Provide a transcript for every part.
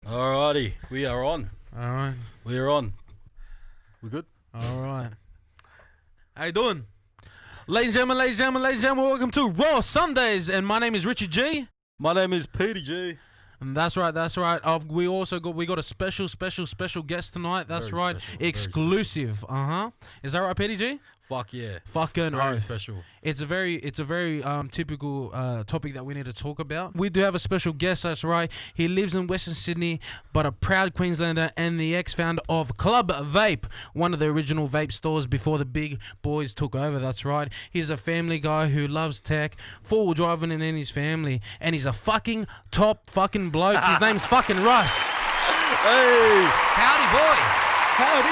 Alrighty, we are on. Alright. We are on. We good? Alright. How you doing? Ladies and gentlemen, welcome to Rawsundays, and my name is Petey G. My name is Petey G. And that's right. We got a special guest tonight. That's Very right. special, very Exclusive. Is that right, Petey G? Fuck yeah. Fucking Very oath. special. It's a very typical topic that we need to talk about. We do have a special guest, that's right. He lives in Western Sydney, but a proud Queenslander and the ex-founder of Club Vape, one of the original vape stores before the big boys took over, that's right. He's a family guy who loves tech, four-wheel driving in his family, and he's a fucking top fucking bloke. His name's fucking Russ. Hey! Howdy, boys. Howdy.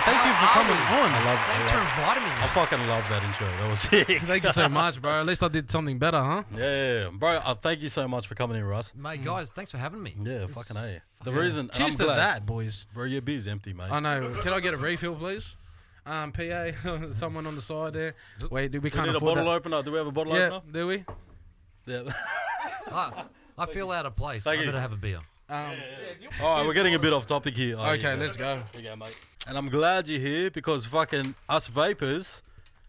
Thank you for coming on. Thanks for inviting me. I fucking love that intro. That was sick. Thank you so much, bro. At least I did something better, huh? Yeah. Bro, thank you so much for coming in, Russ. Mate, guys, thanks for having me. Yeah, fucking A. The reason... Cheers I'm to glad. that, boys. Bro, your beer's empty, mate. I know. Can I get a refill, please? PA, someone on the side there. Wait, we we can't need a afford bottle that. opener. Do we have a bottle Yeah, opener? do we? Yeah. I feel out of place. Thank I you. better have a beer. All right, we're getting a bit off topic here. Oh, Okay, yeah, let's go. Here you go, mate. And I'm glad you're here because fucking us vapors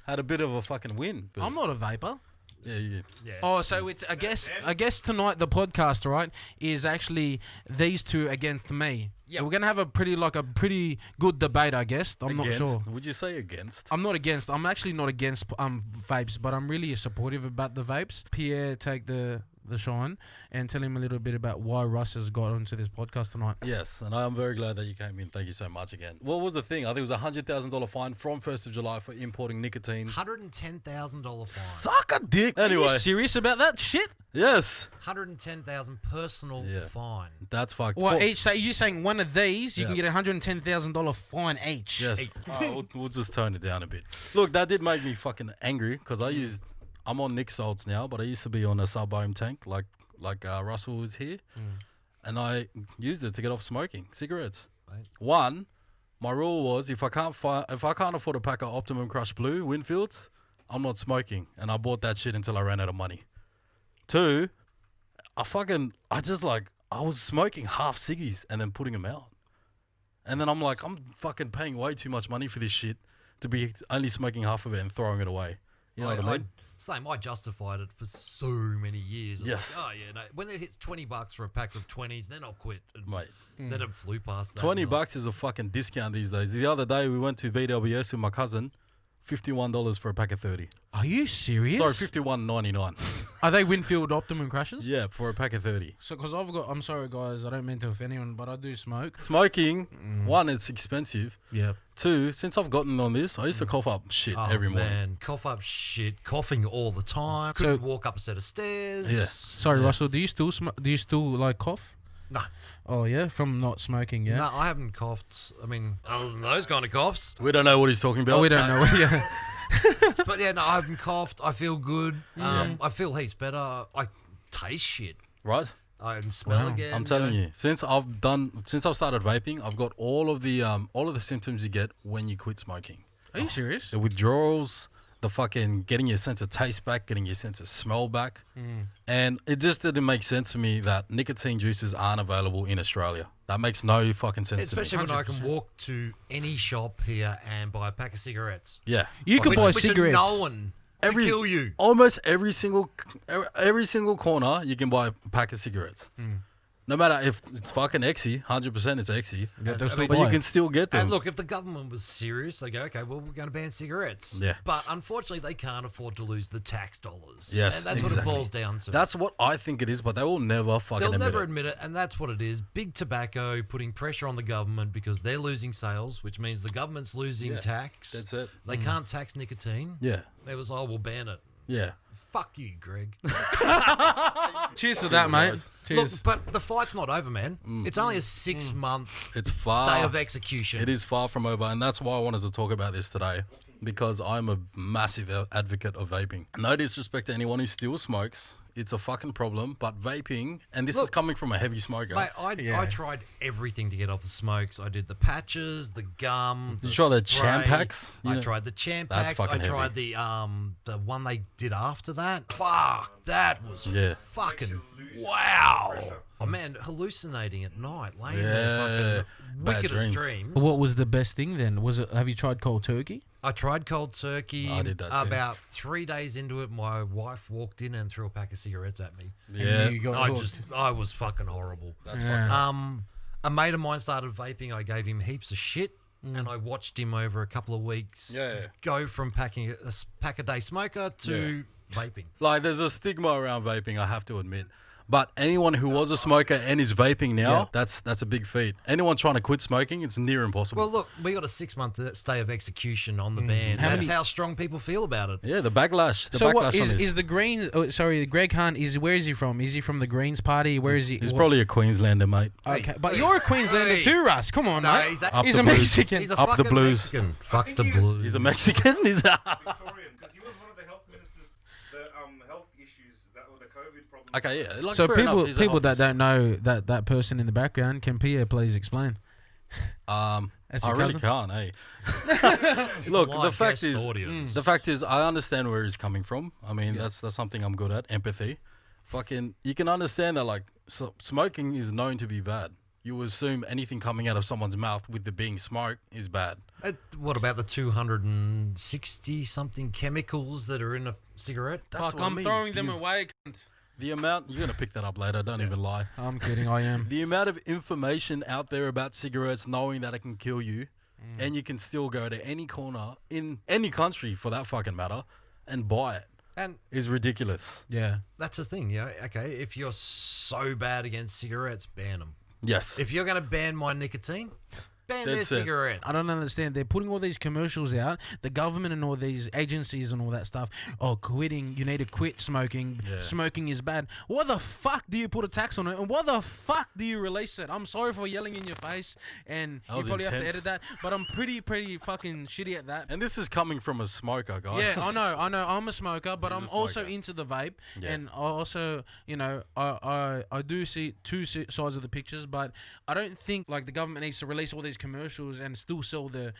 had a bit of a fucking win. I'm not a vapor. Yeah. Oh, so it's I guess tonight the podcast, right, is actually these two against me. Yep. We're gonna have a pretty good debate, I guess. I'm not sure. Would you say against? I'm not against. I'm actually not against vapes, but I'm really supportive about the vapes. Pierre, take the shine and tell him a little bit about why Russ has got onto this podcast tonight. Yes, and I'm very glad that you came in. Thank you so much again. What was the thing? I think it was a $100,000 fine from 1st of July for importing nicotine. $110,000 fine. Suck a dick. Are you Anyway, serious about that shit? yes, $110,000 personal fine. that's fucked. Well, For- each. So you're saying one of these, you Yeah. can get $110,000 fine each. Yes. We'll just tone it down a bit. Look, that did make me fucking angry because I'm on Nick salts now, but I used to be on a sub-ohm tank like Russell was here, and I used it to get off smoking cigarettes. Right. One, my rule was if I can't afford a pack of Optimum Crush Blue Winfields, I'm not smoking, and I bought that shit until I ran out of money. Two, I was smoking half ciggies and then putting them out. And then I'm like, I'm fucking paying way too much money for this shit to be only smoking half of it and throwing it away. You know what I mean? I justified it for so many years. I was Yes. like, oh, yeah, no. When it hits $20 for a pack of 20s, then I'll quit. And Mate, then it flew past that. $20 is a fucking discount these days. The other day we went to BWS with my cousin, $51 for a pack of 30. Are you serious? Sorry, $51.99. Are they Winfield Optimum Crushes? Yeah, for a pack of 30. So, because I'm sorry, guys, I don't mean to offend anyone, but I do smoke. Smoking, one, it's expensive. Yeah. Two, since I've gotten on this, I used to cough up shit every morning. Man, cough up shit, coughing all the time. Couldn't walk up a set of stairs. Yeah. Sorry, Russell, do you still like cough? No. Oh, yeah? From not smoking, yeah? No, I haven't coughed. I mean, other than those kind of coughs. We don't know what he's talking about. Oh, we don't know. Yeah. But yeah, no, I haven't coughed. I feel good. I feel heaps better. I taste shit. Right? I can smell Wow. again. I'm telling you, since I've started vaping, I've got all of the symptoms you get when you quit smoking. Are you serious? The withdrawals, the fucking getting your sense of taste back, getting your sense of smell back. And it just didn't make sense to me that nicotine juices aren't available in Australia. That makes no fucking sense Especially to me. when I can walk to any shop here and buy a pack of cigarettes. Yeah. You could buy Which cigarettes. are known to kill you. Almost every single corner, you can buy a pack of cigarettes. No matter if it's fucking Exy, 100% it's Exy. Yeah, they'll still But buy you it. can still get them. And look, if the government was serious, they go, okay, well, we're going to ban cigarettes. Yeah. But unfortunately, they can't afford to lose the tax dollars. Yes, And that's what exactly. it boils down to. That's what I think it is, but they will never fucking They'll admit never it. admit it, and that's what it is. Big tobacco putting pressure on the government because they're losing sales, which means the government's losing Yeah, tax. that's it. They can't tax nicotine. Yeah. They was, oh, we'll ban it. Yeah. Fuck you, Greg. Cheers to that, mate. guys. Cheers. Look, but the fight's not over, man. It's only a 6-month It's far. stay of execution. It is far from over, and that's why I wanted to talk about this today, because I'm a massive advocate of vaping. No disrespect to anyone who still smokes. It's a fucking problem, but vaping, and this is coming from a heavy smoker. Mate, I tried everything to get off the smokes. I did the patches, the gum. Did you try the spray. champ packs? I Yeah. tried the champ That's packs. I fucking tried the one they did after that. Fuck, that was Yeah. fucking wow. Oh man, hallucinating at night, laying Yeah, there, fucking bad wickedest dreams. dreams. What was the best thing then? Was it? Have you tried cold turkey? I tried cold turkey. I did that too. About 3 days into it, my wife walked in and threw a pack of cigarettes at me. And Yeah, you got hooked. I was fucking horrible. that's Yeah. fucking. A mate of mine started vaping. I gave him heaps of shit, and I watched him over a couple of weeks Yeah. go from packing a pack a day smoker to vaping. Like, there's a stigma around vaping, I have to admit. But anyone who was a smoker and is vaping now, that's a big feat. Anyone trying to quit smoking, it's near impossible. Well, look, we got a 6-month stay of execution on the ban. That's how strong people feel about it. yeah, the backlash. The So backlash what on is this. the Green? Oh, sorry, Greg Hunt where is he from? Is he from the Greens Party? Where is he? He's what- probably a Queenslander, mate. okay, but you're a Queenslander Hey. too, Russ. Come on, No, mate. he's a- Up He's the a blues. Mexican. He's a Up the fucking blues. Mexican. Fuck think the he was- blues. He's a Mexican. He's Victorian, because he was one of the health ministers, the health issues that were the COVID problem. okay, yeah. Like, So fair enough, he's a people that health don't know that person in the background, can Pierre please explain? That's I your really cousin? can't. Hey, It's look, a the live fact guest is, audience. the fact is, I understand where he's coming from. I mean, that's something I'm good at, empathy. Fucking, you can understand that. Like, smoking is known to be bad. You assume anything coming out of someone's mouth with the being smoke is bad. What about the 260 something chemicals that are in a cigarette? That's Fuck, what I I'm mean. throwing them You- away. Cunt. The amount you're gonna pick that up later. Don't even lie. I'm kidding. I am. The amount of information out there about cigarettes, knowing that it can kill you, and you can still go to any corner in any country for that fucking matter and buy it And is ridiculous. Yeah. that's the thing, you know. Okay, if you're so bad against cigarettes, ban them. Yes. If you're going to ban my nicotine, ban their That's it. cigarette. I don't understand. They're putting all these commercials out. The government and all these agencies and all that stuff. Oh, quitting. You need to quit smoking. Yeah. Smoking is bad. What the fuck do you put a tax on it? And what the fuck do you release it? I'm sorry for yelling in your face. And That you was probably have to intense. edit that. But I'm pretty fucking shitty at that. And this is coming from a smoker, guys. Yeah, I know. I'm a smoker, but He's I'm a also smoker. into the vape, Yeah. and I also, you know, I do see two sides of the pictures, but I don't think like the government needs to release all these commercials and still sell the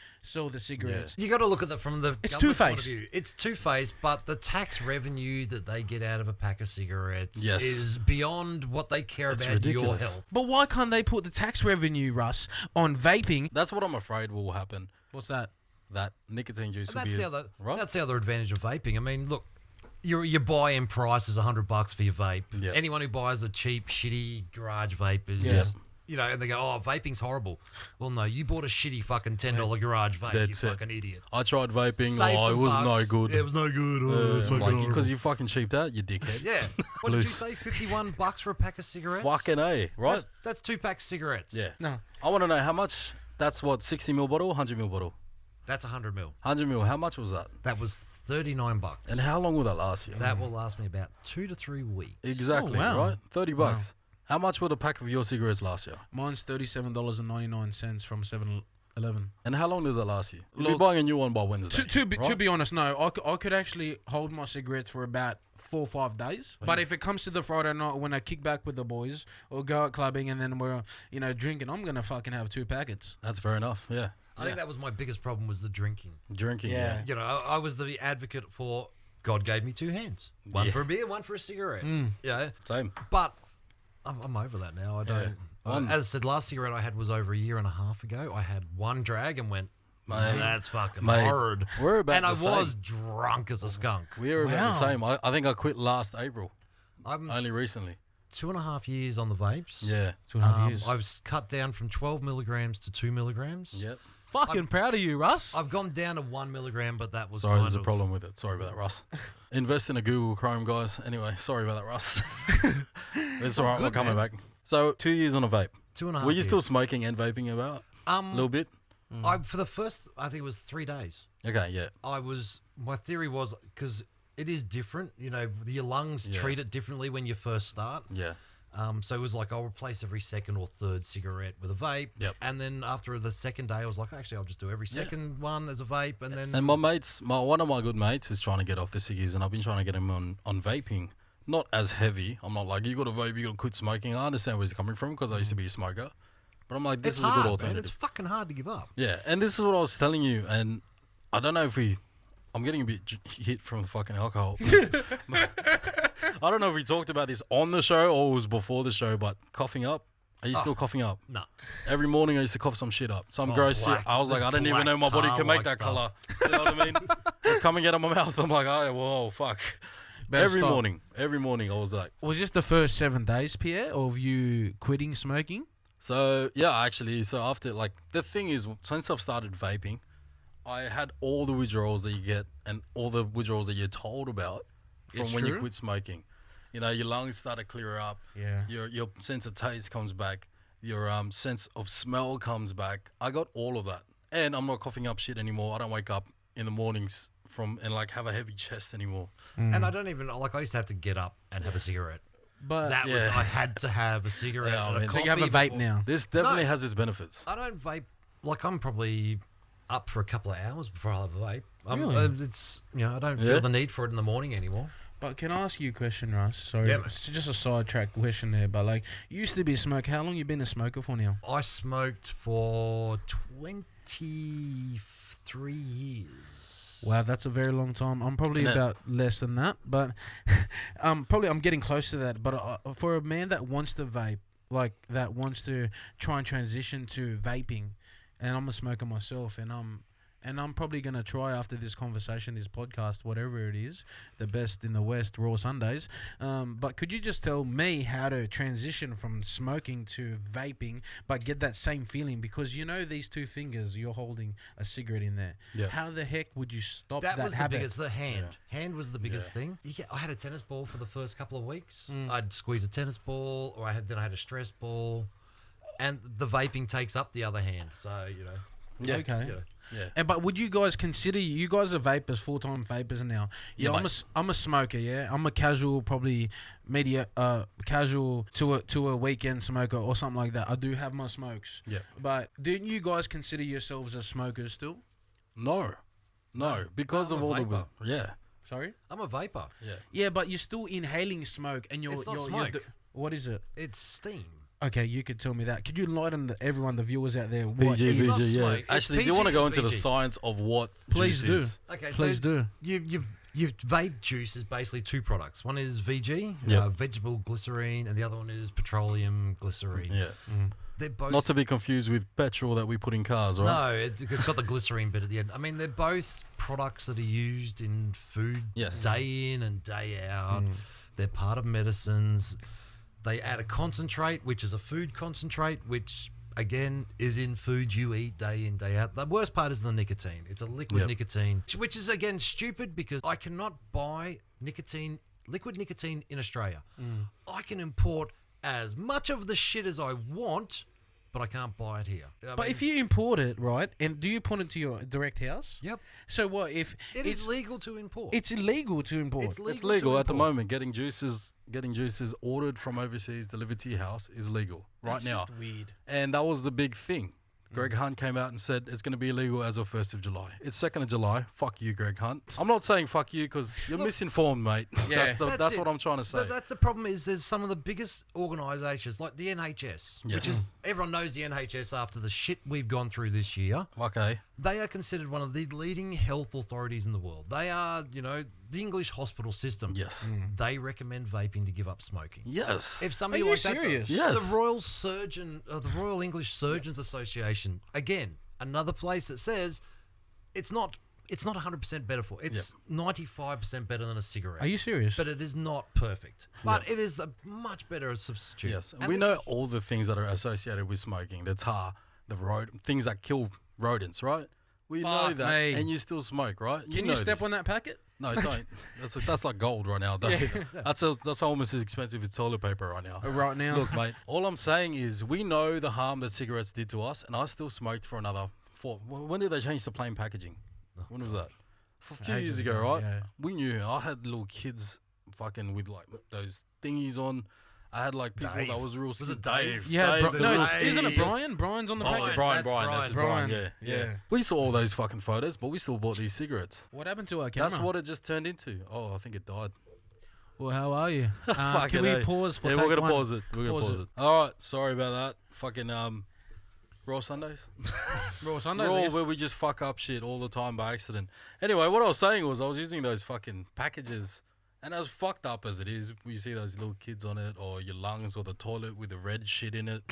cigarettes. You got to look at it from the It's government point of two-faced. view. It's two-faced, but the tax revenue that they get out of a pack of cigarettes Yes. is beyond what they care It's about your ridiculous. health. But why can't they put the tax revenue, Russ, on vaping? That's what I'm afraid will happen. What's that? That nicotine juice will That's be the as- other. right? That's the other advantage of vaping. I mean, look, your buy-in price is $100 for your vape. Yep. Anyone who buys a cheap, shitty garage vape is, Yep. you know, and they go, "Oh, vaping's horrible." Well, no, you bought a shitty fucking $10 garage vape. That's you it. fucking idiot. I tried vaping. Save Oh, it some was bucks. no good. It was no good. Oh, it's fucking horrible. Because you fucking cheaped out, you dickhead. Yeah. What did you Loose. say? $51 for a pack of cigarettes? Fucking A, right? That's 2 packs of cigarettes. Yeah. No. I want to know how much. That's what, 60ml bottle, 100ml bottle? That's 100 mil. 100ml, how much was that? That was $39. And how long will that last you? That will last me about 2 to 3 weeks. Exactly, Oh, wow. right? $30. How much would a pack of your cigarettes last you? Mine's $37.99 from 7-Eleven. And how long does that last you? You'll be Look, buying a new one by Wednesday. To right? be honest, no. I could actually hold my cigarettes for about 4 or 5 days. But if it comes to the Friday night when I kick back with the boys or go out clubbing and then we're, you know, drinking, I'm going to fucking have 2 packets. That's fair enough, yeah. I think that was my biggest problem was the drinking. Drinking, Yeah. yeah. You know, I was the advocate for God gave me 2 hands. One Yeah. for a beer, one for a cigarette. Mm. Yeah. Same. But I'm over that now. I don't. I'm- As I said, last cigarette I had was over a year and a half ago. I had one drag and went, Mate. that's fucking Mate, hard. we're about And the I same. was drunk as a skunk. We're about the Wow. same. I think I quit last April, I'm only recently. 2.5 years on the vapes. Yeah. 2.5 years. I've cut down from 12 milligrams to 2 milligrams. Yep. Fucking proud of you, Russ. I've gone down to 1 milligram, but that was Sorry, kind there's a of- problem with it. Sorry about that, Russ. Invest in a Google Chrome, guys. Anyway, sorry about that, Russ. It's all right. We're good, coming man. back. So, 2 years on a vape. 2.5 Were you still years. smoking and vaping about a little bit? For the first, I think it was 3 days. Okay, yeah. My theory was, because it is different, you know, your lungs Yeah. treat it differently when you first start. Yeah. So it was like, I'll replace every second or third cigarette with a vape. Yep. And then after the second day, I was like, actually, I'll just do every second one as a vape. And then And my mates, one of my good mates is trying to get off the ciggies, and I've been trying to get him on vaping. Not as heavy. I'm not like, you got to vape, you got to quit smoking. I understand where he's coming from because I used to be a smoker. But I'm like, this it's is a hard, good man. alternative. It's fucking hard to give up. Yeah, and this is what I was telling you, and I don't know if I'm getting a bit hit from the fucking alcohol. I don't know if we talked about this on the show or it was before the show, but coughing up. Are you still coughing up? No. Every morning I used to cough some shit up. Some Oh, gross shit. black. I was like, This I didn't even black know my body can make that tar-like color. You know what I mean? It's coming out of my mouth. I'm like, oh, whoa, fuck. Better Every stop. morning I was like. Was this the first 7 days, Pierre, of you quitting smoking? So, yeah, actually, so after, like, the thing is, since I've started vaping, I had all the withdrawals that you get and all the withdrawals that you're told about from It's when you true. quit smoking. You know, your lungs start to clear up. Yeah. Your sense of taste comes back. Your sense of smell comes back. I got all of that. And I'm not coughing up shit anymore. I don't wake up in the mornings and like have a heavy chest anymore. And I don't even, like, I used to have to get up and have a cigarette. But That was, Yeah. I had to have a cigarette Yeah, I and a mean- so coffee you have a vape before- now. This definitely No. has its benefits. I don't vape, like, I'm probably up for a couple of hours before I have a vape. Really? It's, you know, I don't Yeah. feel the need for it in the morning anymore. But can I ask you a question, Russ? Sorry, Yeah, man. it's just a sidetrack question there. But like, you used to be a smoker. How long you been a smoker for now? I smoked for 23 years. Wow, that's a very long time. I'm probably Isn't it? about less than that, but I'm getting close to that. But for a man that wants to vape, like that wants to try and transition to vaping, and I'm a smoker myself, and I'm probably gonna try after this conversation, this podcast, whatever it is, the best in the West, Rawsundays. But could you just tell me how to transition from smoking to vaping, but get that same feeling? Because you know these two fingers, you're holding a cigarette in there. Yeah. How the heck would you stop That that was habit? the biggest, the hand. Hand was the biggest thing. I had a tennis ball for the first couple of weeks. I'd squeeze a tennis ball, or I had a stress ball, and the vaping takes up the other hand. So, you know. Yeah. Okay. You know. Yeah. And but would you guys consider, you guys are vapors, full-time vapors now? Yeah, Yeah, I'm a smoker. Yeah, I'm a casual, probably casual to a weekend smoker or something like that. I do have my smokes. Yeah. But didn't you guys consider yourselves as smokers still? No, because No, of I'm a all the vapor. yeah. Sorry. I'm a vapor. Yeah. Yeah, but you're still inhaling smoke, and It's not smoke. what is it? It's steam. Okay, you could tell me that. Could you enlighten everyone, the viewers out there? What PG, is- not VG, yeah. smoke, it's Actually, do you PG want to go and into the VG. science of what Please juice do. is? Okay, Please so do. you vape juice is basically two products. One is VG, Yep. vegetable glycerine, and the other one is petroleum glycerine. Yeah. They're both Not to be confused with petrol that we put in cars, right? No, it's got the glycerine bit at the end. I mean, they're both products that are used in food Yes. day in and day out. They're part of medicines. They add a concentrate, which is a food concentrate, which again is in food you eat day in, day out. The worst part is the nicotine. It's a liquid Yep. nicotine, which is again stupid because I cannot buy liquid nicotine in Australia. I can import as much of the shit as I want, but I can't buy it here. But if you import it, right, and do you put it to your direct house? Yep. So what if It it's is legal to import. It's illegal to import. It's to legal at the import. moment. Getting juices ordered from overseas, delivered to your house is legal right now. weird. And that was the big thing. Greg Hunt came out and said it's going to be illegal as of 1st of July. It's 2nd of July. Fuck you, Greg Hunt. I'm not saying fuck you because you're misinformed, mate. Yeah. That's it. what I'm trying to say. That's the problem is there's some of the biggest organisations like the NHS, Yes. which is everyone knows the NHS after the shit we've gone through this year. Okay. They are considered one of the leading health authorities in the world. They are, the English hospital system. Yes. They recommend vaping to give up smoking. Yes. If somebody Are you like that, serious? Yes. the Royal English Surgeons Association, again, another place that says it's not 100% better for. It's 95% better than a cigarette. Are you serious? But it is not perfect. But it is a much better substitute. Yes. And And we this know is- all the things that are associated with smoking, the tar, the things that kill rodents, right? We know Fuck that. me. And you still smoke, right? Can know you step this. on that packet? No, don't. That's like gold right now. That's almost as expensive as toilet paper right now. Right now. Look, mate, all I'm saying is we know the harm that cigarettes did to us, and I still smoked for another 4. When did they change the plain packaging? When was that? A few Ages years ago, ago, right? yeah. We knew. I had little kids fucking with like those thingies on. I had like people Dave. that was real. Was skinny. it Dave? Yeah, Dave, no, the little isn't it skinny- Brian? Brian's on the Brian. packet. Brian, That's that's Brian. Brian. Yeah. Yeah. We saw all those fucking photos, but we still bought these cigarettes. What happened to our camera? That's what it just turned into. Oh, I think it died. Well, how are you? Can Fucking we A. pause for Yeah, take we're gonna one? pause it. We're gonna pause it. All right, sorry about that. Fucking Raw Sundays. Raw Sundays, I Raw, guess. where we just fuck up shit all the time by accident. Anyway, what I was saying was I was using those fucking packages And as fucked up as it is, we see those little kids on it, or your lungs, or the toilet with the red shit in it.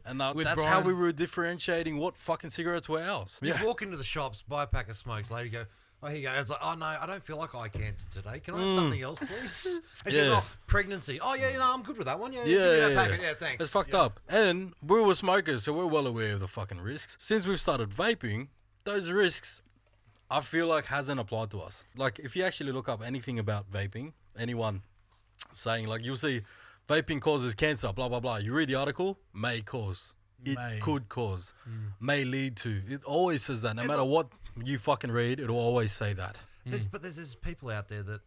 And that's how we were differentiating what fucking cigarettes were ours. You walk into the shops, buy a pack of smokes, lady go, oh, here you go. It's like, oh, no, I don't feel like eye cancer today. Can I have something else, please? And she's like, pregnancy. Oh, yeah, I'm good with that one. Yeah, give me that packet. Yeah, thanks. It's fucked up. And we were smokers, so we're well aware of the fucking risks. Since we've started vaping, those risks, I feel like, hasn't applied to us. Like, if you actually look up anything about vaping, anyone saying, like, you'll see vaping causes cancer, blah, blah, blah. You read the article, may cause. It could cause. May lead to. It always says that. No matter what you fucking read, it'll always say that. But there's people out there that,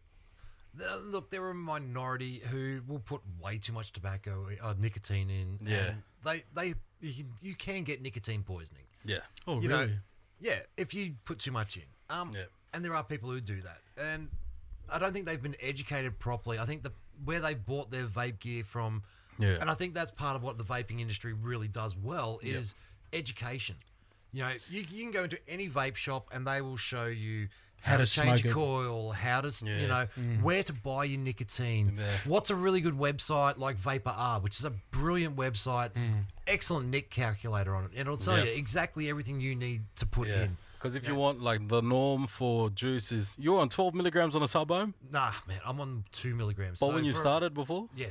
look, there are a minority who will put way too much tobacco, nicotine in. Yeah. And you can get nicotine poisoning. Yeah. Oh, You really? know, yeah, if you put too much in. And there are people who do that. And I don't think they've been educated properly. I think where they bought their vape gear from, and I think that's part of what the vaping industry really does well is education. You know, you can go into any vape shop and they will show you how to change smoke it. coil, how to, you know, where to buy your nicotine. What's a really good website like Vapor R, which is a brilliant website, excellent nic calculator on it. And it'll tell you exactly everything you need to put in. Because if you want, like, the norm for juice is, you're on 12 milligrams on a sub-ohm? Nah, man, I'm on 2 milligrams. But when you started before? Yeah,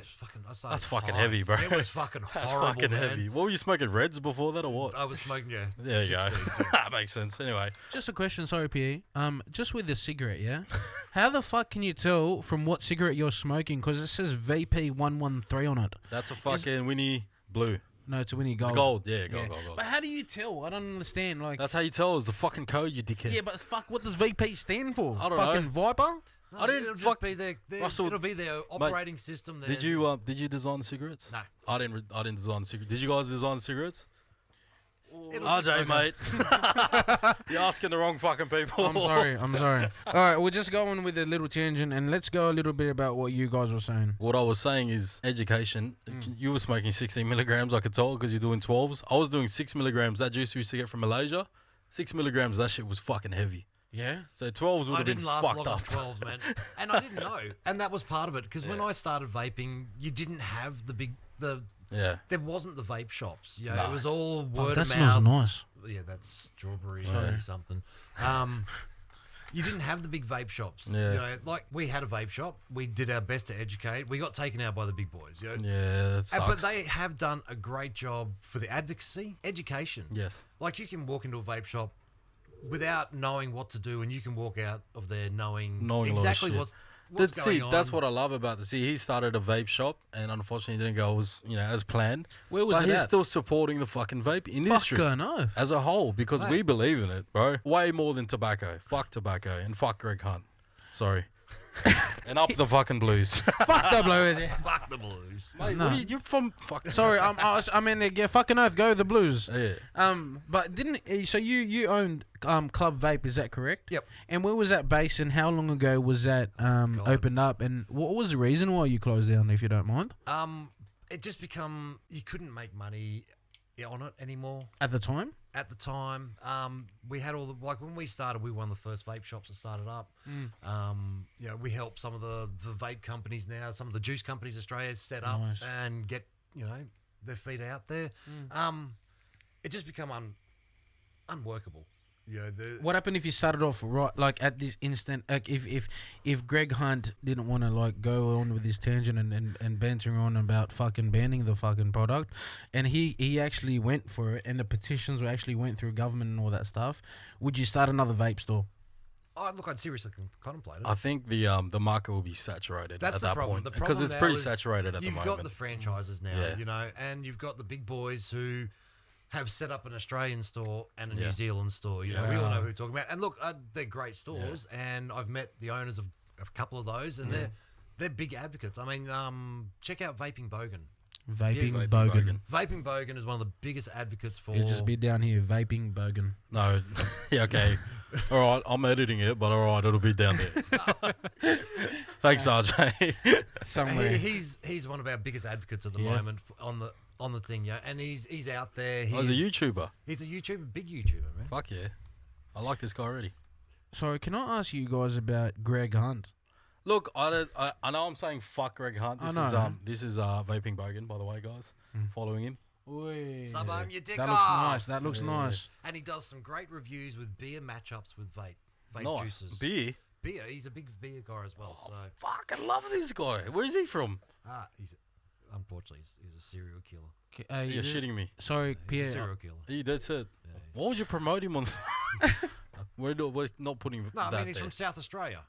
I started That's fucking high. heavy, bro. It was fucking That's horrible, fucking man. heavy. What were you smoking, Reds before that or what? I was smoking, There you go. 16. That makes sense. Anyway. Just a question, sorry, PE. Just with the cigarette, yeah? How the fuck can you tell from what cigarette you're smoking? Because it says VP113 on it. That's a fucking Winnie Blue. No, it's a Winnie Gold. It's gold. Yeah, gold. But how do you tell? I don't understand. Like, That's how you tell. It's the fucking code, you dickhead. yeah, but fuck, what does VP stand for? I don't fucking know. Viper? No, I didn't it'll just fuck- be their Russell- it'll be their operating system. There. Did you design the cigarettes? No. I didn't design the cigarettes. Did you guys design the cigarettes? It'll just- RJ, mate. You're asking the wrong fucking people. I'm sorry. All right, we'll just go on with a little tangent and let's go a little bit about what you guys were saying. What I was saying is education. You were smoking 16 milligrams, I could tell, because you're doing 12s. I was doing 6 milligrams. That juice we used to get from Malaysia, 6 milligrams, that shit was fucking heavy. Yeah? So 12s would I have been didn't last fucked long on up. 12s, man. And I didn't know. And that was part of it. Because when I started vaping, you didn't have Yeah. there wasn't the vape shops. You know, No. it was all word that of smells mouth. nice. Yeah, that's strawberry Sorry. something. You didn't have the big vape shops. Yeah. You know, like we had a vape shop. We did our best to educate. We got taken out by the big boys. You know? Yeah, that sucks. But they have done a great job for the advocacy, education. Yes. Like you can walk into a vape shop without knowing what to do, and you can walk out of there knowing a lot of exactly shit. what's going on. That's what I love about this. See, he started a vape shop, and unfortunately, it didn't go as planned. Where was but it he's at? still supporting the fucking vape industry Fucking oath. as a whole because we believe in it, bro. Way more than tobacco. Fuck tobacco and fuck Greg Hunt. Sorry. And up the fucking blues. Fuck the blue. Fuck the blues. Mate, No. you're from fucking. Sorry, I mean, yeah, fucking oath, go the Blues. Yeah. But so you owned Club Vape, is that correct? Yep. And where was that based, and how long ago was that opened up, and what was the reason why you closed down, if you don't mind? It just become you couldn't make money on it anymore. At the time? At the time, we had all the when we started, we were one of the first vape shops that started up. You know, we helped some of the vape companies now, some of the juice companies Australia set up Nice. and get their feet out there. It just become unworkable. You know, What happened if you started off right, like at this instant, like if Greg Hunt didn't want to like go on with this tangent and bantering on about fucking banning the fucking product, and he actually went for it, and the petitions actually went through government and all that stuff, would you start another vape store? Oh, look, I'd seriously contemplate it. I think the market will be saturated That's at the that problem. point The because problem it's now pretty is saturated at the moment. You've got the franchises now, Yeah. and you've got the big boys who have set up an Australian store and a Yeah. New Zealand store. You know, Yeah. we all know who we're talking about. And look, they're great stores, and I've met the owners of a couple of those, and they're big advocates. I mean, check out Vaping Bogan. Vaping Vaping Bogan. Vaping Bogan is one of the biggest advocates for. It'll just be down here, Vaping Bogan. No, yeah, okay. All right, I'm editing it, but all right, it'll be down there. Thanks, RJ. Somewhere. He's one of our biggest advocates at the Yeah. moment on the thing, yeah. And he's out there. I was a YouTuber. He's a YouTuber, big YouTuber, man. Fuck yeah. I like this guy already. Sorry, can I ask you guys about Greg Hunt? Look, I know I'm saying fuck Greg Hunt. This is Vaping Bogan, by the way, guys. Following him. Sub home your dick That off. looks nice. That looks nice. And he does some great reviews with beer matchups with vape Nice. juices. Beer. Beer. He's a big beer guy as well. So Fuck, I love this guy. Where's he from? he's unfortunately he's a serial killer. You're shitting me. Sorry, He's a Pierre. serial killer. That's it. Why would you promote him on? we're not putting No, that I mean he's there. from South Australia.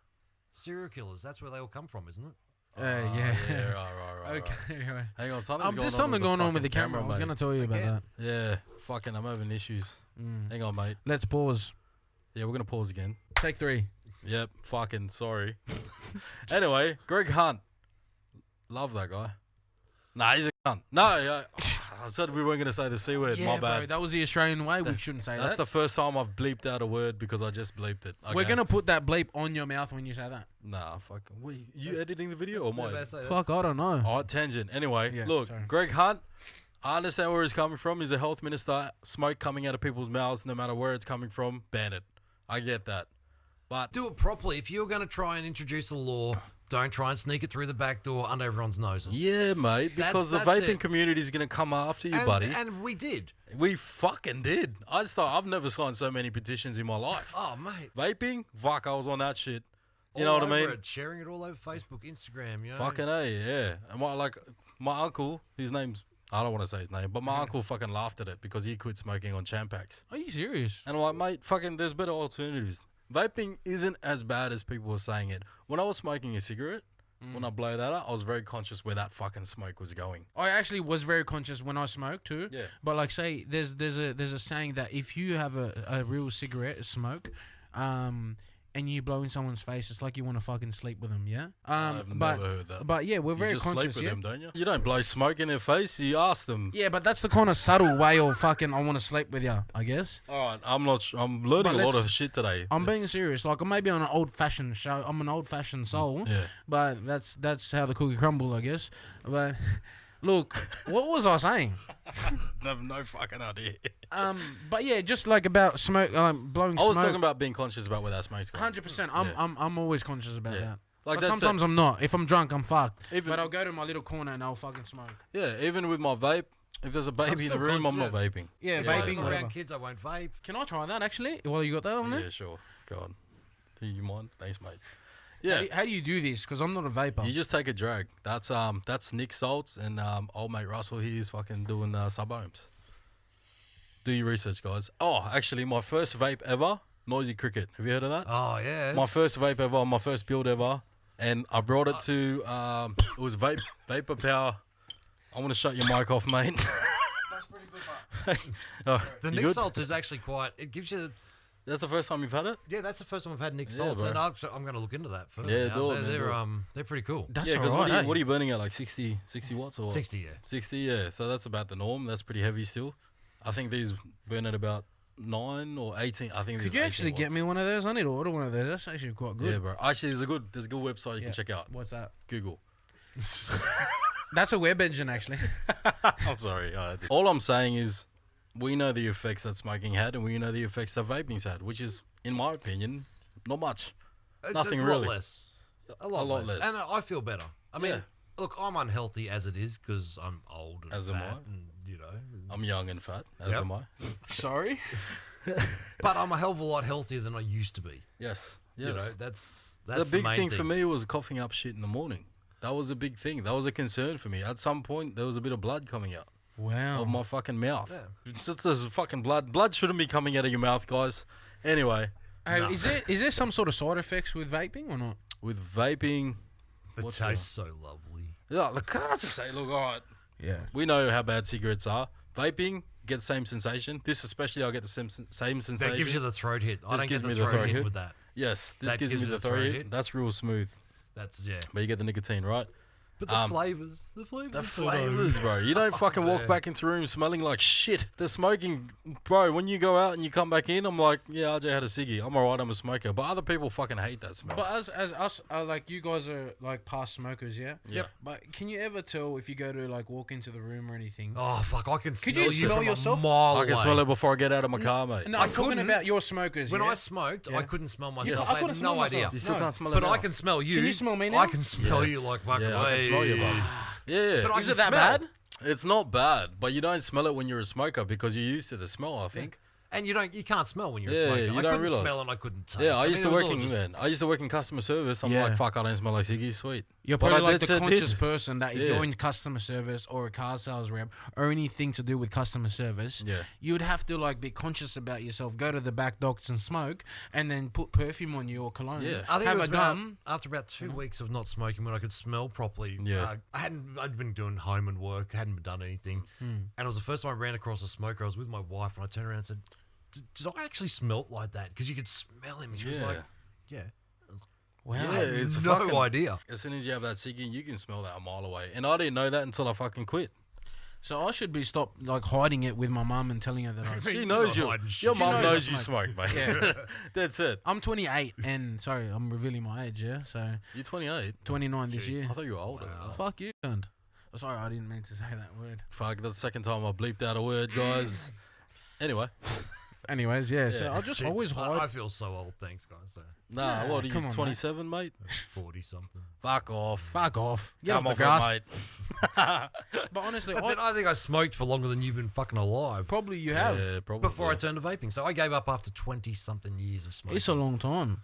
Serial killers. That's where they all come from, isn't it? Yeah. Right. Okay. Right. Hang on, something's going There's on something going on with the fucking camera. I was mate. going to tell you about Again. that. Yeah, fucking, I'm having issues. Hang on, mate. Let's pause. Yeah, we're gonna pause again. Take 3. Yep, fucking sorry. Anyway, Greg Hunt. Love that guy. Nah, he's a cunt. No, yeah, I said we weren't going to say the C word. Yeah, My bad. bro, that was the Australian way. We shouldn't say That's that. the first time I've bleeped out a word because I just bleeped it. Okay. We're going to put that bleep on your mouth when you say that. Nah, fuck. You editing the video or mine? Fuck, I don't know. Alright, tangent. Anyway, Yeah, look, sorry. Greg Hunt, I understand where he's coming from. He's a health minister. Smoke coming out of people's mouths, no matter where it's coming from, ban it. I get that. But Do it properly. If you're going to try and introduce a law, don't try and sneak it through the back door under everyone's noses. yeah, mate, because That's the vaping it. community is going to come after you, and, buddy. And we did. We fucking did. I've never signed so many petitions in my life. Oh, mate. Vaping, fuck, I was on that shit. You All know what I over mean? it, sharing it all over Facebook, Instagram, you know. Fucking A, yeah. And my uncle, his name's, I don't want to say his name, but my uncle fucking laughed at it because he quit smoking on Champax. Are you serious? And I'm like, mate, fucking, there's better alternatives. Vaping isn't as bad as people were saying it. When I was smoking a cigarette, when I blow that up, I was very conscious where that fucking smoke was going. I actually was very conscious when I smoked too. Yeah. But like, say, there's a saying that if you have a real cigarette, a smoke, and you blow in someone's face, it's like you want to fucking sleep with them. Yeah. I've but, never heard that. But yeah, we're very You just conscious. sleep with Yeah. them, don't you? You don't blow smoke in their face. You ask them. Yeah, but that's the kind of subtle way of fucking I want to sleep with you, I guess. All right, I'm not. I'm learning But a lot let's- of shit today. I'm being serious. Like, I may be on an old-fashioned show. I'm an old-fashioned soul. Yeah. But that's how the cookie crumble, I guess. But look, what was I saying? I have no fucking idea. But yeah, just like about smoke, blowing I was smoke. talking about being conscious about where that smoke's going. 100%. Yeah. I'm always conscious about Yeah. that. Like But that's sometimes I'm not. If I'm drunk, I'm fucked. Even- But I'll go to my little corner and I'll fucking smoke. Yeah, even with my vape, if there's a baby in the still room, I'm not conscious, vaping. Yeah, If vaping, I'm whatever. around kids, I won't vape. Can I try that actually? Well, you got that on there? Yeah, sure. God, do you mind? Thanks, mate. How Yeah, do you do this? Because I'm not a vapor. you just take a drag. That's Nick Saltz and old mate Russell. He's fucking doing sub-ohms. Do your research, guys. Oh, actually, my first vape ever, Noisy Cricket. Have you heard of that? Oh, yeah. My first vape ever, my first build ever, and I brought it to it was Vapor Power. I want to shut your mic off, mate. That's pretty good. Oh, The you Nick good? Salt is actually quite. It gives you. That's the first time you've had it. Yeah, that's the first time I've had Nick Yeah, Salts, bro. and I'm going to look into that further. Yeah, now. do it, They're, man, they're, do it. they're pretty cool. That's Yeah, because alright. what are you burning at, like 60 watts or 60, yeah. 60, yeah. So that's about the norm. That's pretty heavy still. I think these burn at about 9 or 18. I think Could these you 18 actually get watts. me one of those? I need to order one of those. That's actually quite good. Yeah, bro. Actually, there's a good website you Yeah. can check out. What's that? Google. That's a web engine, actually. I'm sorry. All I'm saying is we know the effects that smoking had and we know the effects that vaping's had, which is, in my opinion, not much. It's Nothing a really. lot less. A lot, lot less. less. And I feel better. I mean, Yeah. look, I'm unhealthy as it is because I'm old and As am fat I. and, you know. I'm young and fat, as Yep. am I. Sorry? But I'm a hell of a lot healthier than I used to be. Yes. You Yes. know, that's The the big main thing for me was coughing up shit in the morning. That was a big thing. That was a concern for me. At some point, there was a bit of blood coming out Wow. of my fucking mouth. Yeah. It's just this fucking blood. Blood shouldn't be coming out of your mouth, guys. Anyway, Hey, No. is there some sort of side effects with vaping or not? with vaping, It What's tastes so lovely. yeah, look, can I just say, look, all right, Yeah. we know how bad cigarettes are. Vaping, get the same sensation. This especially, I get the same sensation. That gives you the throat hit. I This don't gives get me the the throat throat hit hit. with that. Yes, this that gives me the throat hit. That's real smooth. That's, yeah. But you get the nicotine, right? But the flavors, The are so flavors, bro. You don't fucking walk back into rooms smelling like shit. The smoking, bro. When you go out and you come back in, I'm like, yeah, RJ had a ciggy. I'm alright. I'm a smoker. But other people fucking hate that smell. But as us, like you guys are like past smokers, yeah. Yep. But can you ever tell if you go to like walk into the room or anything? Oh fuck! I can smell you smell from yourself? a mile I can away. smell it before I get out of my car, mate. No, I I'm talking couldn't. about your smokers. When yeah? I smoked, I couldn't smell myself. Yes. I I had couldn't smell no idea. myself. You still No. can't smell it But now. I can smell you. Can you smell me now? I can smell Yes. you like fucking Yeah, I can smell you, bro. Yeah. But I Is can it that smell. bad? It's not bad, but you don't smell it when you're a smoker because you're used to the smell, I think. And you can't smell when you're Yeah, a smoker. you I don't couldn't realise. smell and I couldn't taste. Yeah, I used mean, to it was work all in just- man. I used to work in customer service. I'm Yeah. like, fuck, I don't smell like ciggies. Sweet. You're But probably I like did the say conscious did. person that if Yeah. you're in customer service or a car sales rep or anything to do with customer service, Yeah. you would have to like be conscious about yourself. Go to the back docks and smoke, and then put perfume on you or cologne. Yeah. I think have it was a about, gum. after about 2 weeks of not smoking when I could smell properly. Yeah. I'd been doing home and work, hadn't done anything. And it was the first time I ran across a smoker. I was with my wife and I turned around and said, did I actually smell like that? Because you could smell him. And she was Yeah. like, yeah. Wow. Yeah, I had it's no fucking- idea. As soon as you have that ciggy, you can smell that a mile away. And I didn't know that until I fucking quit. So I should be stopped like hiding it with my mum and telling her that I. You're She not knows you. hiding shit. Your She mum knows knows I you smoke. smoke, mate. Yeah. That's it. I'm 28 and sorry, I'm revealing my age. Yeah, so You're 28. 29 this year. I thought you were older. Fuck you, cunt. Oh, sorry, I didn't mean to say that word. Fuck, that's the second time I bleeped out a word, guys. Anyway. Anyways, yeah. So Yeah. I just Shit, always I hide. feel so old, thanks, guys. So, Nah, what are come you, on, 27, mate? 40 something. Fuck off. Fuck off. Get Come off off the it, grass. mate. But honestly, That's it. I think I smoked for longer than you've been fucking alive. probably you have. Yeah, probably. Before I turned to vaping. So I gave up after 20 something years of smoking. It's a long time.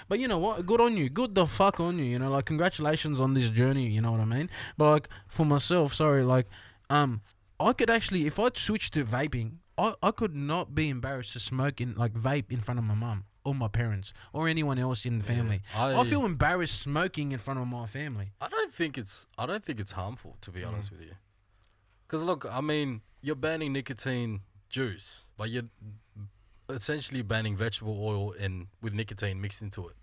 But you know what? Good on you. Good the fuck on you. You know, like congratulations on this journey. You know what I mean? But like for myself, sorry, like I could actually, if I'd switched to vaping, I could not be embarrassed to smoke in like vape in front of my mum or my parents or anyone else in the family. I feel embarrassed smoking in front of my family. I don't think it's harmful, to be honest with you. Because look, I mean, you're banning nicotine juice, but you're essentially banning vegetable oil and with nicotine mixed into it.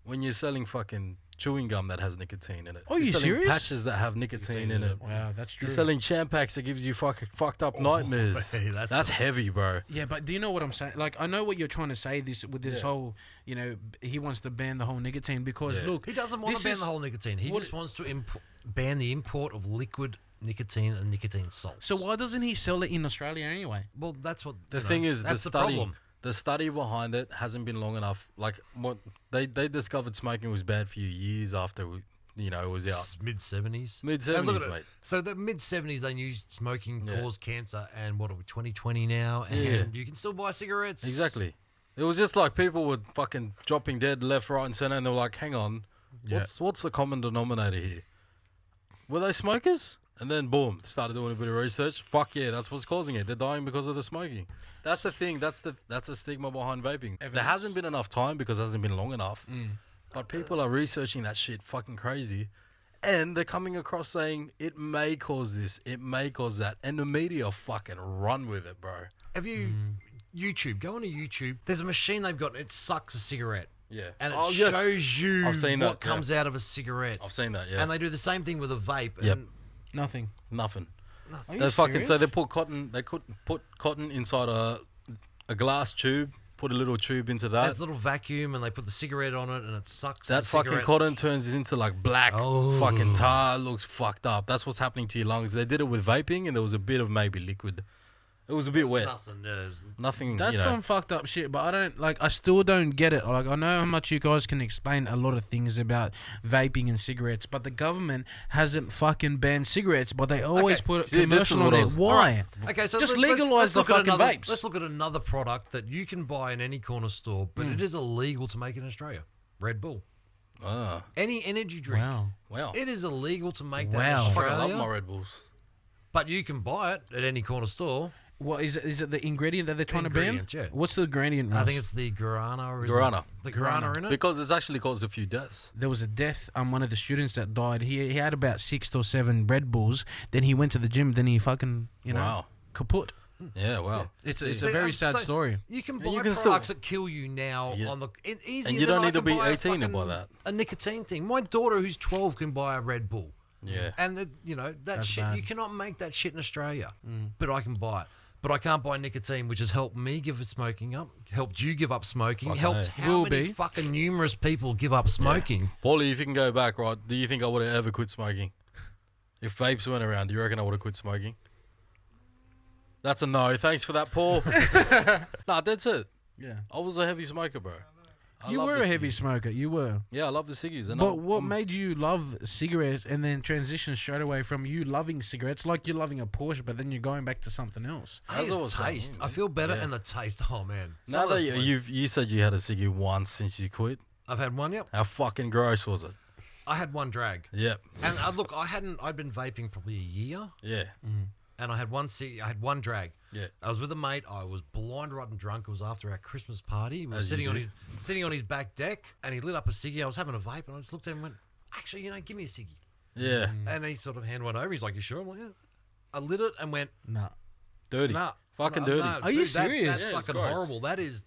When you're selling fucking chewing gum that has nicotine in it, Oh, you're you selling serious? patches that have nicotine in it. Wow, that's true. You're selling Champax that gives you fucked up nightmares. hey, That's heavy, bro. Yeah, but do you know what I'm saying? Like, I know what you're trying to say. This with this whole, you know, he wants to ban the whole nicotine because Yeah. look, He doesn't want this to ban is- the whole nicotine. He what just wants to ban the import of liquid nicotine and nicotine salts. So why doesn't he sell it in Australia anyway? Well, that's what The thing is, that's the the study, problem. the study behind it hasn't been long enough. Like what they discovered smoking was bad for you years after it was out. Mid 70s. Mid And look 70s, at it. mate. So the mid 70s, they knew smoking Yeah. caused cancer, and what are we 2020 now? And Yeah. you can still buy cigarettes. Exactly. It was just like people were fucking dropping dead left, right, and center, and they were like, "Hang on, what's the common denominator here? Were they smokers?" And then boom, started doing a bit of research. Fuck yeah, that's what's causing it. They're dying because of the smoking. That's the thing. That's the stigma behind vaping. There Evidence. hasn't been enough time because it hasn't been long enough. But people are researching that shit fucking crazy. And they're coming across saying it may cause this, it may cause that. And the media fucking run with it, bro. Have you YouTube? Go on to YouTube. There's a machine they've got. It sucks a cigarette. Yeah. And it yes. shows you I've seen what that, yeah. comes out of a cigarette. I've seen that, yeah. And they do the same thing with a vape. Yep. And Nothing. Nothing. Are you They fucking serious? so they put cotton. They could put cotton inside a glass tube. Put a little tube into that. it's a little vacuum, and they put the cigarette on it, and it sucks. That the fucking cigarette. cotton turns into like black fucking tar. It looks fucked up. That's what's happening to your lungs. They did it with vaping, and there was a bit of maybe liquid. It was a bit wet. Nothing. Nothing. That's you know. some fucked up shit, but I don't like. I still don't get it. Like I know how much you guys can explain a lot of things about vaping and cigarettes, but the government hasn't fucking banned cigarettes, but they always put a See, this is commercial on what I it. was- Why? Okay, so Just let's legalise the look at fucking another- vapes. Let's look at another product that you can buy in any corner store, but it is illegal to make in Australia. Red Bull. Ah, Any energy drink. wow. It is illegal to make Wow. that in I fucking love Australia, my Red Bulls. but you can buy it at any corner store. What is it? Is it the ingredient that they're trying to ban? Ingredients, yeah. What's the ingredient? I Russ? think it's the guarana. Or Guarana. The guarana in it. Because it's actually caused a few deaths. There was a death. One of the students that died. He had about 6 or 7 Red Bulls. Then he went to the gym. Then he fucking Wow. kaput. Yeah, wow. It's See, a very sad so story. You can And buy you can products still- that kill you now Yeah. on the easier And you than don't I need to can be buy a 18 to fucking- buy that. A nicotine thing. My daughter, who's 12, can buy a Red Bull. Yeah. And that That's shit, bad. you cannot make that shit in Australia, but I can buy it. But I can't buy nicotine, which has helped me give it smoking up, helped you give up smoking, Fucking helped hey. how Will many be. fucking numerous people give up smoking. Paulie, if you can go back, right, do you think I would have ever quit smoking? If vapes went around, do you reckon I would have quit smoking? That's a no. Thanks for that, Paul. Nah, that's it. Yeah. I was a heavy smoker, bro. I You love were the a heavy ciggies. smoker. You were. Yeah, I love the ciggies. And But I'm- what I'm- made you love cigarettes and then transition straight away from you loving cigarettes, like you're loving a Porsche, but then you're going back to something else? I think That's it's what I was taste. saying, I feel better, yeah. and the taste. Oh man. Now Some that of the flavor- you said you had a ciggy once since you quit, I've had one. Yep. how fucking gross was it? I had one drag, Yep. and look, I'd been vaping probably a year, Yeah. and I had one drag. Yeah. I was with a mate. I was blind, rotten drunk. It was after our Christmas party. We were As you sitting on do. sitting on his back deck, and he lit up a ciggy. I was having a vape, and I just looked at him and went, "Actually, give me a ciggy." Yeah. And he sort of hand one over. He's like, "You sure?" I'm like, "Yeah." I lit it and went, Nah. Dirty. "Nah, Fucking nah, dirty. nah, Are you dude, serious? That's Yeah, it's fucking gross. horrible. That is."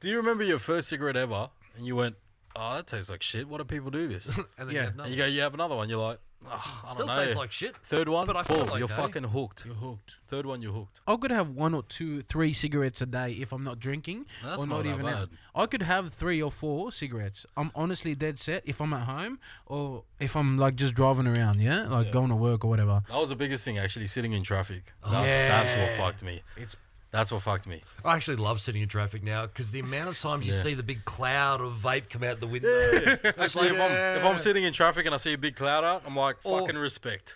Do you remember your first cigarette ever? And you went, oh, that tastes like shit. Why do people do this? And then Yeah. you had And another. you go, you have another one. You're like, oh, I Still don't know. tastes like shit. Third one, but I feel Paul, you're okay. fucking hooked. You're hooked. Third one, you're hooked. I could have 1 or 2, 3 cigarettes a day if I'm not drinking That's or not not that even out. bad. I could have 3 or 4 cigarettes. I'm honestly dead set if I'm at home or if I'm like just driving around, like going to work or whatever. That was the biggest thing, actually, sitting in traffic. Oh, That's what yeah. fucked me. It's That's what fucked me. I actually love sitting in traffic now because the amount of times you Yeah. see the big cloud of vape come out the window. Actually, if I'm sitting in traffic and I see a big cloud out, I'm like, Or- fucking respect.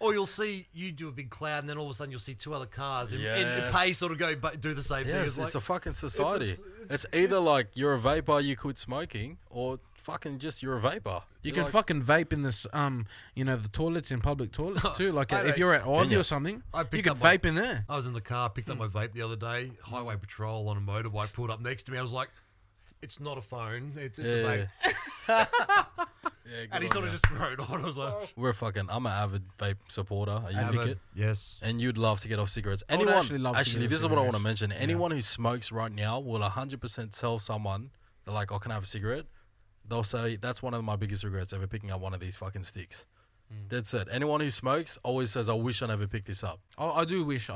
Or you'll see you do a big cloud and then all of a sudden you'll see 2 other cars in Yes. pace sort of go do the same thing. Yes, like, it's a fucking society. it's- It's either like you're a vapor, you quit smoking, or fucking just you're a vapor. You You're can like, fucking vape in this, the toilets in public toilets too. Like I if know. you're at Ivy you? or something, I you picked could up my- vape in there. I was in the car, picked up my vape the other day, highway patrol on a motorbike pulled up next to me. I was like, it's not a phone, it's a vape. Yeah, good And he on sort of you. just rode on. I was like, I'm an avid vape supporter. Are you? Advocate. yes. And you'd love to get off cigarettes. would Anyone, actually love to get off this is what I want to cigarettes. mention. Anyone who smokes right now will 100% tell someone, they're like, oh, can I have a cigarette? They'll say, that's one of my biggest regrets ever picking up one of these fucking sticks. That's it. Anyone who smokes always says, I wish I never picked this up. I do wish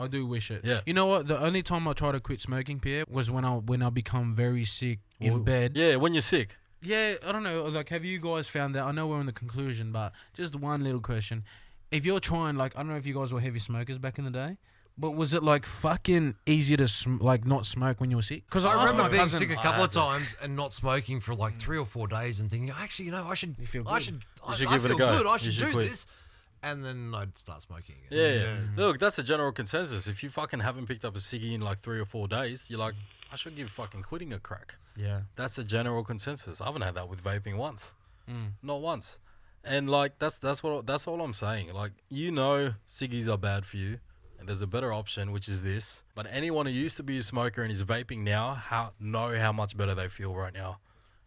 it. Yeah. You know what? The only time I tried to quit smoking, Pierre, was when I become very sick in Well, bed. Yeah, when you're sick. Yeah, I don't know. Like, have you guys found that? I know we're in the conclusion, but just one little question. If you're trying, like, I don't know if you guys were heavy smokers back in the day, but was it, like, fucking easier to, not smoke when you were sick? Because I asked remember my being cousin, sick a I couple of had to. times and not smoking for like 3 or 4 days and thinking, actually, I should, You feel I good. should, You should I give it a feel go. good. I You should should do quit. this. And then I'd start smoking again. Yeah. Look, that's the general consensus. If you fucking haven't picked up a ciggy in like 3 or 4 days, you're like, I should give fucking quitting a crack. Yeah. That's the general consensus. I haven't had that with vaping once. Mm. Not once. And like that's all I'm saying. Like, ciggies are bad for you, and there's a better option, which is this. But anyone who used to be a smoker and is vaping now, know how much better they feel right now.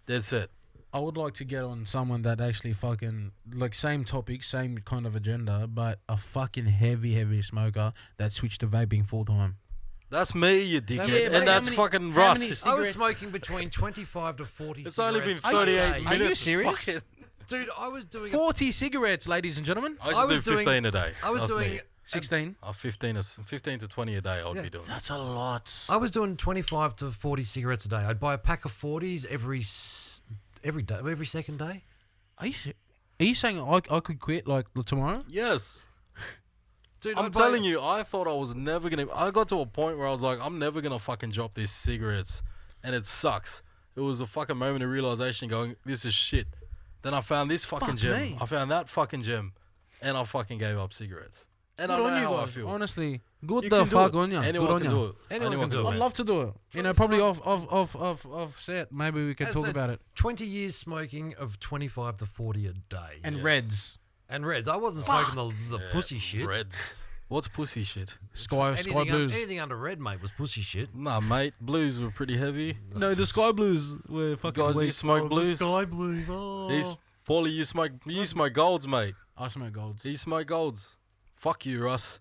That's it. I would like to get on someone that actually fucking, like, same topic, same kind of agenda, but a fucking heavy smoker that switched to vaping full time. That's me, you dickhead. Yeah, mate, and that's how many- fucking how Russ. many I was cigarettes- smoking between 25 to 40 It's only been cigarettes a 38 day. minutes. Are you serious? Fucking- Dude, I was doing 40 cigarettes, ladies and gentlemen. I used I to do was doing- 15 a day. I was That's doing me. 16. 15 to 20 a day I would Yeah. be doing. That's a lot. I was doing 25 to 40 cigarettes a day. I'd buy a pack of 40s every day, every second day. Are you saying I could quit, like, tomorrow? Yes. Dude, I'm telling you, I thought I was never going to... I got to a point where I was like, I'm never going to fucking drop these cigarettes. And it sucks. It was a fucking moment of realization going, this is shit. Then I found this fucking Fuck gem. me. I found that fucking gem. And I fucking gave up cigarettes. And Good I on know you how I guys. feel. Honestly, good You the can do fuck it. on you. Anyone Good on can you. do it. Anyone can do it, I'd man. love to do it. Probably off set. Maybe we could As talk I said, about it. 20 years smoking of 25 to 40 a day. And Yeah. Reds. And Reds. I wasn't smoking the Yeah, pussy shit. Reds. What's pussy shit? Sky Blues. Anything under red, mate, was pussy shit. Nah, mate. Blues were pretty heavy. No, the Sky Blues were fucking Guys, you weak. smoke blues? Blues. Oh. These... Paulie, you smoke golds, mate. I smoke golds. You smoke golds. Fuck you, Russ.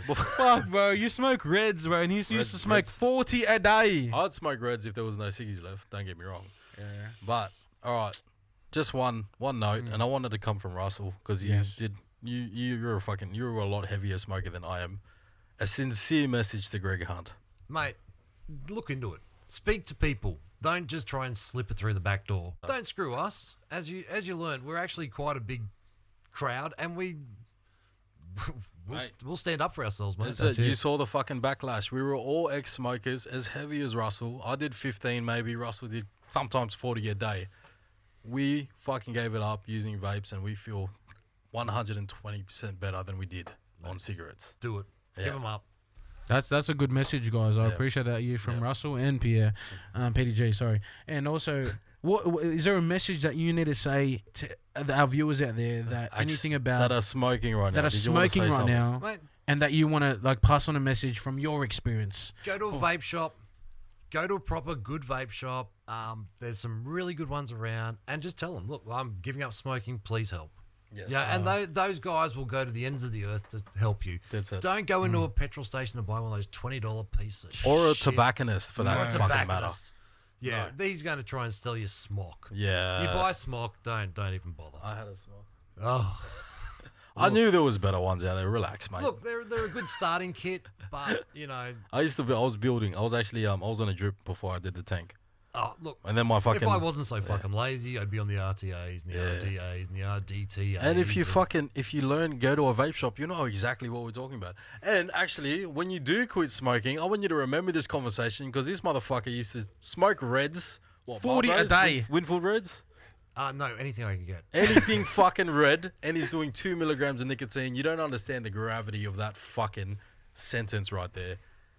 Fuck, bro. You smoke Reds, bro. And he used to Reds- smoke Reds. 40 a day. I'd smoke Reds if there was no ciggies left. Don't get me wrong. Yeah. But, all right. just one note, and I wanted to come from Russell because you're a lot heavier smoker than I am. A sincere message to Greg Hunt. Mate, look into it. Speak to people. Don't just try and slip it through the back door. Don't screw us. As you learned, we're actually quite a big crowd, and we'll stand up for ourselves, mate. That's it. You saw the fucking backlash. We were all ex-smokers, as heavy as Russell. I did 15 maybe. Russell did sometimes 40 a day. We fucking gave it up using vapes, and we feel 120% better than we did on cigarettes. Do it. Yeah. Give them up. That's a good message, guys. I appreciate that you from Russell and Pierre, Petey G. Sorry, and also, what is there a message that you need to say to our viewers out there that anything about that are smoking right now? that are smoking right now, Mate, and that you want to like pass on a message from your experience? go to a vape shop. Go to a proper good vape shop. There's some really good ones around, and just tell them, look, I'm giving up smoking. Please help. Yes. Yeah, and those guys will go to the ends of the earth to help you. That's it. Don't go into a petrol station and buy one of those $20 pieces. Or a shit. tobacconist for that Or a fucking matter. tobacconist. Yeah, No. he's going to try and sell you smock. Yeah. You buy smock, don't even bother. I had a smoke. Oh, I knew there was better ones out there. Relax, mate. look, they're a good starting kit, but you know, I was building. I was actually I was on a drip before I did the tank. oh look. And then my fucking If I wasn't so fucking lazy, I'd be on the RTAs and the Yeah. RDAs and the RDTAs. And if you learn, go to a vape shop, you know exactly what we're talking about. And actually, when you do quit smoking, I want you to remember this conversation because this motherfucker used to smoke Reds. What, 40 a Marlboros? day. Winfield Reds? no, anything I can get. Anything fucking red, and he's doing 2 milligrams of nicotine. You don't understand the gravity of that fucking sentence right there.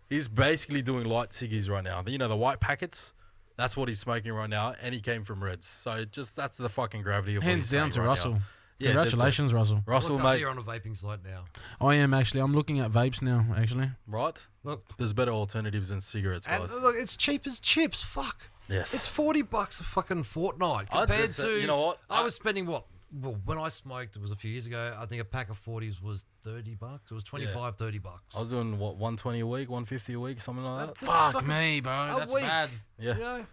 He's basically doing light ciggies right now. You know, the white packets? That's what he's smoking right now, and he came from Reds. So that's the fucking gravity of what Hands he's down saying to right Russell. now. Yeah, Congratulations, Russell. Russell, Look, I see mate, you're on a vaping site now. I am actually. I'm looking at vapes now. Actually, right? Look, There's better alternatives than cigarettes, and guys. look, it's cheap as chips. Fuck. Yes. It's $40 a fucking fortnight I'd compared say- to. you know what? I was spending what? Well, when I smoked, it was a few years ago. I think a pack of 40s was $30. It was $25, $30. I was doing what, 120 a week, 150 a week, something like that. That's fuck fucking me, bro. a That's week. bad. Yeah, You know?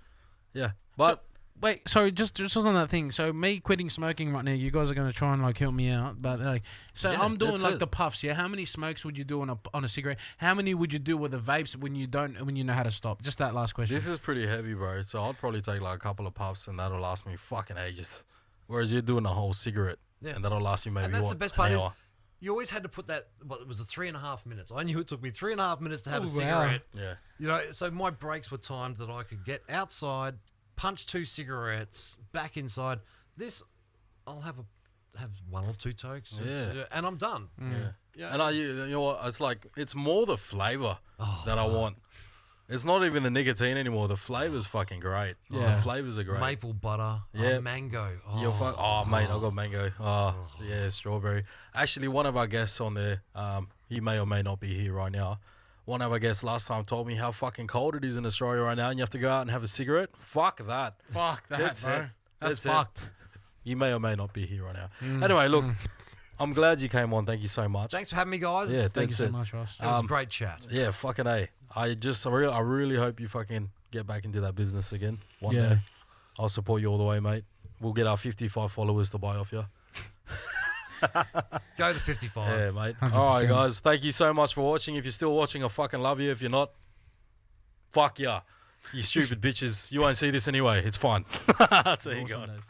yeah. But Wait, sorry, just on that thing. So me quitting smoking right now, you guys are gonna try and like help me out, but like, so Yeah, I'm doing that's like it. the puffs. Yeah, how many smokes would you do on a cigarette? How many would you do with the vapes when you know how to stop? Just that last question. this is pretty heavy, bro. So I'd probably take like a couple of puffs, and that'll last me fucking ages. Whereas you're doing a whole cigarette, Yeah. and that'll last you maybe And that's what, the best an part is hour? you always had to put that. Well, it was 3.5 minutes. I knew it took me 3.5 minutes to have Oh, a wow. cigarette. Yeah. You know, so my breaks were timed that I could get outside, punch 2 cigarettes, back inside. This, I'll have 1 or 2 tokes, Yeah. and I'm done. Yeah. Yeah. And you know what? It's like it's more the flavor Oh, that I want. It's not even the nicotine anymore. The flavor's fucking great. Yeah. The flavors are great. Maple butter, Yeah. mango. Mate, I got mango. Yeah, strawberry. Actually, one of our guests on there, he may or may not be here right now. One of our guests last time told me how fucking cold it is in Australia right now, and you have to go out and have a cigarette. Fuck that. fuck that, That's bro. it. That's That's it. fucked. You may or may not be here right now. Anyway, look, I'm glad you came on. Thank you so much. Thanks for having me, guys. Yeah, Thank you that's so it. much, Ross. It was a great chat. Yeah, fucking A. I really hope you fucking get back into that business again one Yeah. day. I'll support you all the way, mate. We'll get our 55 followers to buy off you. Go to 55. Yeah, mate. 100%. All right, guys. Thank you so much for watching. If you're still watching, I fucking love you. If you're not, fuck ya. You stupid bitches. You won't see this anyway. It's fine. See you guys. Rawsundays.